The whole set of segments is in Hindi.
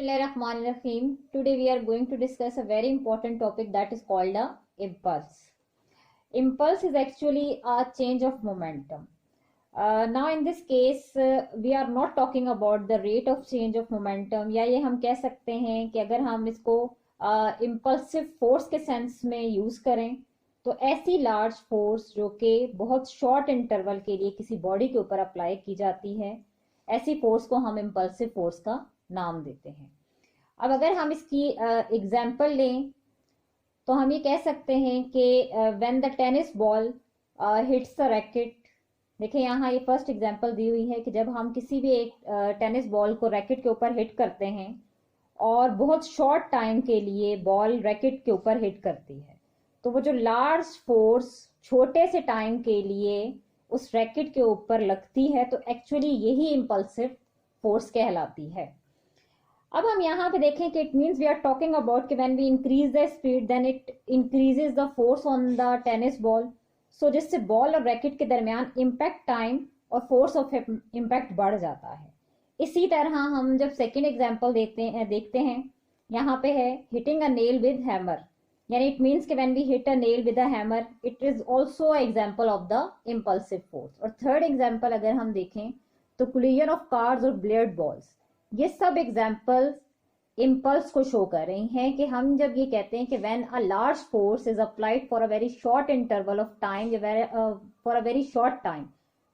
Bismillahirrahmanirrahim. Today we are going to discuss a very important topic that is called a impulse. Impulse is actually a change of momentum. Now in this case we are not talking about the rate of change of momentum, या ये हम कह सकते हैं कि अगर हम इसको impulsive force के सेंस में यूज करें तो ऐसी लार्ज फोर्स जो कि बहुत शॉर्ट इंटरवल के लिए किसी बॉडी के ऊपर अप्लाई की जाती है, ऐसी फोर्स को हम इम्पल्सिव फोर्स का नाम देते हैं। अब अगर हम इसकी एग्जाम्पल लें तो हम ये कह सकते हैं कि when the tennis ball hits the racket. देखिए यहाँ ये फर्स्ट एग्जाम्पल दी हुई है कि जब हम किसी भी एक टेनिस बॉल को रैकेट के ऊपर हिट करते हैं और बहुत शॉर्ट टाइम के लिए बॉल रैकेट के ऊपर हिट करती है, तो वो जो लार्ज फोर्स छोटे से टाइम के लिए उस रैकेट के ऊपर लगती है, तो एक्चुअली यही इम्पल्सिव फोर्स कहलाती है। अब हम यहाँ पे देखें कि it means we are talking about कि when we increase the speed then it increases the force on the tennis ball. So जिससे बॉल और रैकेट के दरमियान इम्पैक्ट टाइम और फोर्स ऑफ इम्पैक्ट बढ़ जाता है। इसी तरह हम जब सेकेंड एग्जाम्पल देखते हैं, यहाँ पे है hitting a nail with hammer, यानी इट मीन्स कि when we hit a nail with a hammer it is also example of the impulsive force. और थर्ड एग्जाम्पल अगर हम देखें तो कोलिजन ऑफ कार्स और ब्लेड बॉल्स, ये सब एग्जाम्पल्स इम्पल्स को शो कर रही हैं कि हम जब ये कहते हैं कि when a large force is applied for a very short interval of time, for a very short time,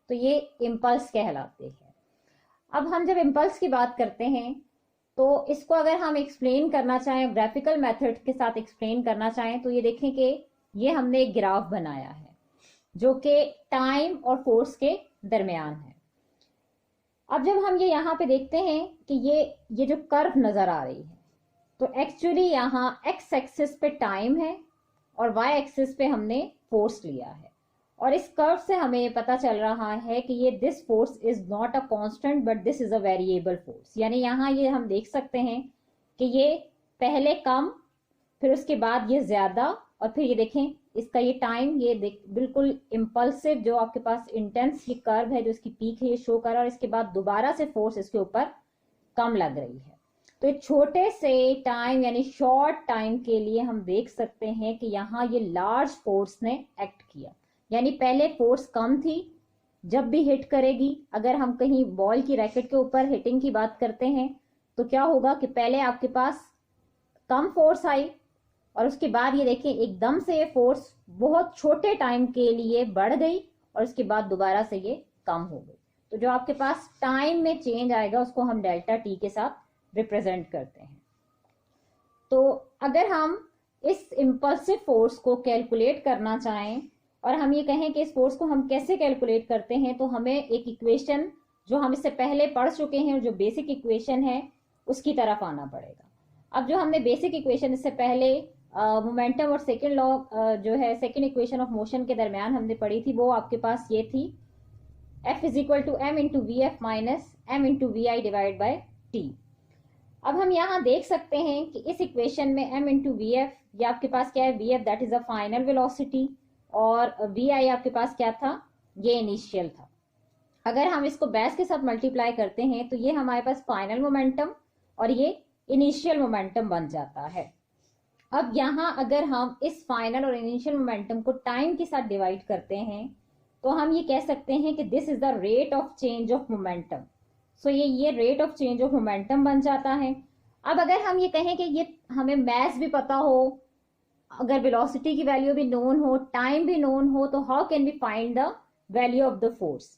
तो ये इम्पल्स कहलाते हैं। अब हम जब इम्पल्स की बात करते हैं तो इसको अगर हम एक्सप्लेन करना चाहें, ग्राफिकल मेथड के साथ एक्सप्लेन करना चाहें, तो ये देखें कि ये हमने एक ग्राफ बनाया है जो कि टाइम और फोर्स के दरमियान है। अब जब हम ये यहाँ पे देखते हैं कि ये जो कर्व नजर आ रही है, तो एक्चुअली यहाँ एक्स एक्सिस पे टाइम है और वाई एक्सिस पे हमने फोर्स लिया है। और इस कर्व से हमें पता चल रहा है कि ये this force is not a constant but this is a variable force. यानी यहाँ ये हम देख सकते हैं कि ये पहले कम, फिर उसके बाद ये ज्यादा, और फिर ये देखें इसका ये टाइम, ये बिल्कुल इम्पल्सिव जो आपके पास इंटेंस ये कर्व है जो इसकी पीक है ये शो कर रहा है, और इसके बाद दोबारा से फोर्स इसके ऊपर कम लग रही है। तो एक छोटे से टाइम यानी शॉर्ट टाइम के लिए हम देख सकते हैं कि यहाँ ये लार्ज फोर्स ने एक्ट किया। यानी पहले फोर्स कम थी, जब भी हिट करेगी, अगर हम कहीं बॉल की रैकेट के ऊपर हिटिंग की बात करते हैं तो क्या होगा कि पहले आपके पास कम फोर्स आई और उसके बाद ये देखें एकदम से ये फोर्स बहुत छोटे टाइम के लिए बढ़ गई और उसके बाद दोबारा से ये कम हो गई। तो जो आपके पास टाइम में चेंज आएगा उसको हम डेल्टा टी के साथ रिप्रेजेंट करते हैं। तो अगर हम इस इम्पल्सिव फोर्स को कैलकुलेट करना चाहें और हम ये कहें कि इस फोर्स को हम कैसे कैलकुलेट करते हैं, तो हमें एक इक्वेशन जो हम इससे पहले पढ़ चुके हैं, जो बेसिक इक्वेशन है, उसकी तरफ आना पड़ेगा। अब जो हमने बेसिक इक्वेशन इससे पहले मोमेंटम और सेकेंड लॉ जो है सेकेंड इक्वेशन ऑफ मोशन के दरमियान हमने पढ़ी थी, वो आपके पास ये थी F is equal to m into v f minus m into v i divide by t. अब हम यहाँ देख सकते हैं कि इस इक्वेशन में m इंटू वी एफ, ये आपके पास क्या है, V F that is a final velocity, और वी आई आपके पास क्या था, ये इनिशियल था। अगर हम इसको बेस के साथ मल्टीप्लाई करते हैं तो ये हमारे पास फाइनल मोमेंटम और ये इनिशियल मोमेंटम बन जाता है। अब यहाँ अगर हम इस फाइनल और इनिशियल मोमेंटम को टाइम के साथ डिवाइड करते हैं तो हम ये कह सकते हैं कि this is the rate of change of momentum. So ये rate of change of momentum बन जाता है। अब अगर हम ये कहें कि ये हमें मैस भी पता हो, अगर वेलोसिटी की वैल्यू भी नोन हो, टाइम भी नोन हो, तो how can we find the value of the force.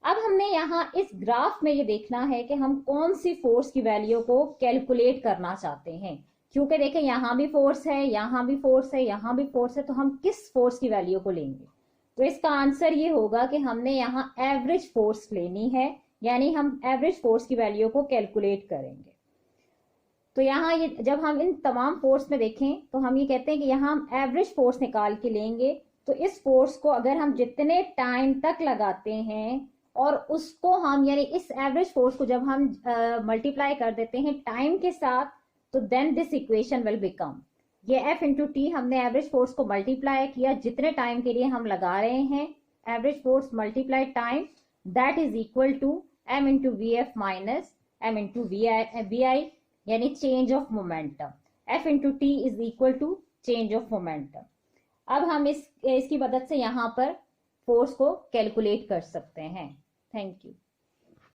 अब हमने यहाँ इस ग्राफ में ये देखना है कि हम कौन सी फोर्स की वैल्यू को कैलकुलेट करना चाहते हैं, क्योंकि देखें यहाँ भी फोर्स है, यहाँ भी फोर्स है, यहाँ भी फोर्स है, तो हम किस फोर्स की वैल्यू को लेंगे। तो इसका आंसर ये होगा कि हमने यहाँ एवरेज फोर्स लेनी है, यानी हम एवरेज फोर्स की वैल्यू को कैलकुलेट करेंगे। तो यहाँ ये जब हम इन तमाम फोर्स में देखें तो हम ये कहते हैं कि यहाँ हम एवरेज फोर्स निकाल के लेंगे। तो इस फोर्स को अगर हम जितने टाइम तक लगाते हैं और उसको हम यानी इस एवरेज फोर्स को जब हम मल्टीप्लाई कर देते हैं टाइम के साथ, तो then this equation will become, ये F इंटू टी हमने एवरेज फोर्स को मल्टीप्लाई किया जितने टाइम के लिए हम लगा रहे हैं, average force multiply time, that is equal to m into v f minus m into v i, यानी change of momentum. F into t is equal to change of momentum. अब हम इसकी मदद से यहाँ पर फोर्स को कैलकुलेट कर सकते हैं। Thank you.